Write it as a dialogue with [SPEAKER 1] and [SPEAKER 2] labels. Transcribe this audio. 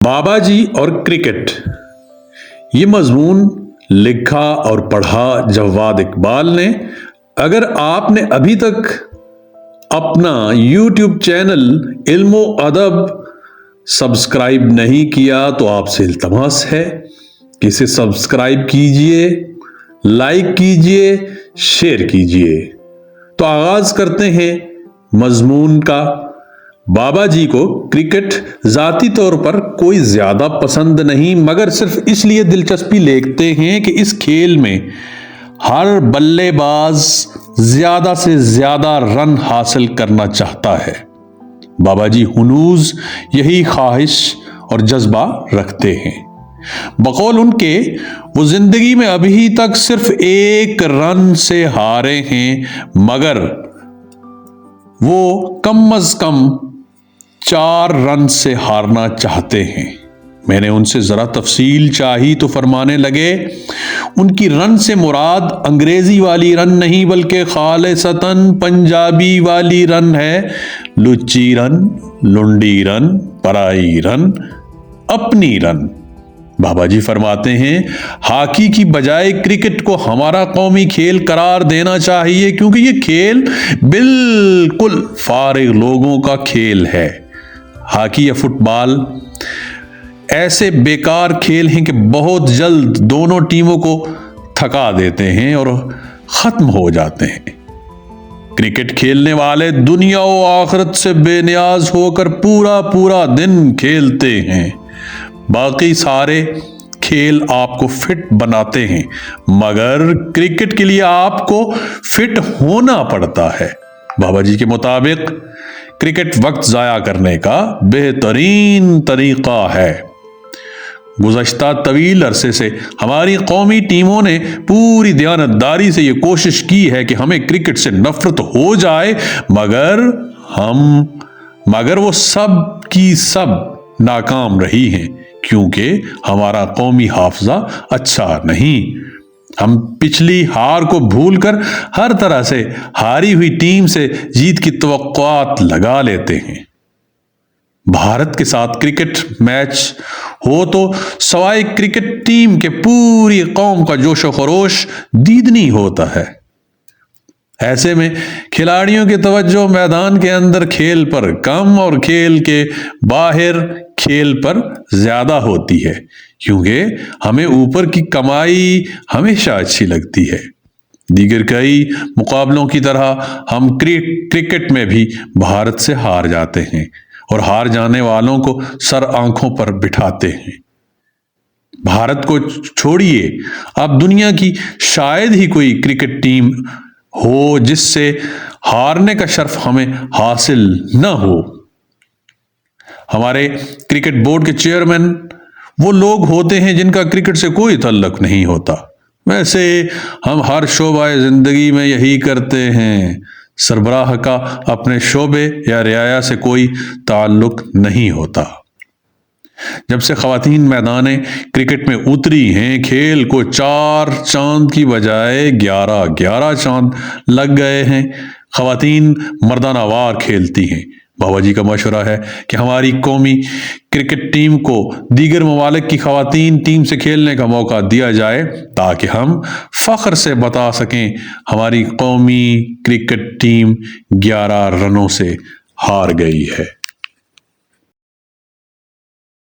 [SPEAKER 1] بابا جی اور کرکٹ، یہ مضمون لکھا اور پڑھا جواد اقبال نے۔ اگر آپ نے ابھی تک اپنا یوٹیوب چینل علم و ادب سبسکرائب نہیں کیا تو آپ سے التماس ہے کہ اسے سبسکرائب کیجئے، لائک کیجئے، شیئر کیجئے۔ تو آغاز کرتے ہیں مضمون کا۔ بابا جی کو کرکٹ ذاتی طور پر کوئی زیادہ پسند نہیں، مگر صرف اس لیے دلچسپی لیتے ہیں کہ اس کھیل میں ہر بلے باز زیادہ سے زیادہ رن حاصل کرنا چاہتا ہے۔ بابا جی ہنوز یہی خواہش اور جذبہ رکھتے ہیں۔ بقول ان کے وہ زندگی میں ابھی تک صرف 1 رن سے ہارے ہیں، مگر وہ کم از کم 4 رن سے ہارنا چاہتے ہیں۔ میں نے ان سے ذرا تفصیل چاہی تو فرمانے لگے، ان کی رن سے مراد انگریزی والی رن نہیں بلکہ خالصتاً پنجابی والی رن ہے۔ لچی رن، لنڈی رن، پرائی رن، اپنی رن۔ بابا جی فرماتے ہیں، ہاکی کی بجائے کرکٹ کو ہمارا قومی کھیل قرار دینا چاہیے، کیونکہ یہ کھیل بالکل فارغ لوگوں کا کھیل ہے۔ ہاکی یا فٹ بال ایسے بیکار کھیل ہیں کہ بہت جلد دونوں ٹیموں کو تھکا دیتے ہیں اور ختم ہو جاتے ہیں۔ کرکٹ کھیلنے والے دنیا و آخرت سے بے نیاز ہو کر پورا دن کھیلتے ہیں۔ باقی سارے کھیل آپ کو فٹ بناتے ہیں، مگر کرکٹ کے لیے آپ کو فٹ ہونا پڑتا ہے۔ بابا جی کے مطابق کرکٹ وقت ضائع کرنے کا بہترین طریقہ ہے۔ گزشتہ طویل عرصے سے ہماری قومی ٹیموں نے پوری دیانتداری سے یہ کوشش کی ہے کہ ہمیں کرکٹ سے نفرت ہو جائے، مگر وہ سب کی سب ناکام رہی ہیں، کیونکہ ہمارا قومی حافظہ اچھا نہیں۔ ہم پچھلی ہار کو بھول کر ہر طرح سے ہاری ہوئی ٹیم سے جیت کی توقعات لگا لیتے ہیں۔ بھارت کے ساتھ کرکٹ میچ ہو تو سوائے کرکٹ ٹیم کے پوری قوم کا جوش و خروش دیدنی ہوتا ہے۔ ایسے میں کھلاڑیوں کی توجہ میدان کے اندر کھیل پر کم اور کھیل کے باہر کھیل پر زیادہ ہوتی ہے، کیونکہ ہمیں اوپر کی کمائی ہمیشہ اچھی لگتی ہے۔ دیگر کئی مقابلوں کی طرح ہم کرکٹ میں بھی بھارت سے ہار جاتے ہیں اور ہار جانے والوں کو سر آنکھوں پر بٹھاتے ہیں۔ بھارت کو چھوڑیے، اب دنیا کی شاید ہی کوئی کرکٹ ٹیم ہو جس سے ہارنے کا شرف ہمیں حاصل نہ ہو۔ ہمارے کرکٹ بورڈ کے چیئرمین وہ لوگ ہوتے ہیں جن کا کرکٹ سے کوئی تعلق نہیں ہوتا۔ ویسے ہم ہر شعبہ زندگی میں یہی کرتے ہیں۔ سربراہ کا اپنے شعبے یا رعایا سے کوئی تعلق نہیں ہوتا۔ جب سے خواتین میدان کرکٹ میں اتری ہیں، کھیل کو 4 چاند کی بجائے 11 چاند لگ گئے ہیں۔ خواتین مردانہ وار کھیلتی ہیں۔ بابا جی کا مشورہ ہے کہ ہماری قومی کرکٹ ٹیم کو دیگر ممالک کی خواتین ٹیم سے کھیلنے کا موقع دیا جائے، تاکہ ہم فخر سے بتا سکیں ہماری قومی کرکٹ ٹیم 11 رنوں سے ہار گئی ہے۔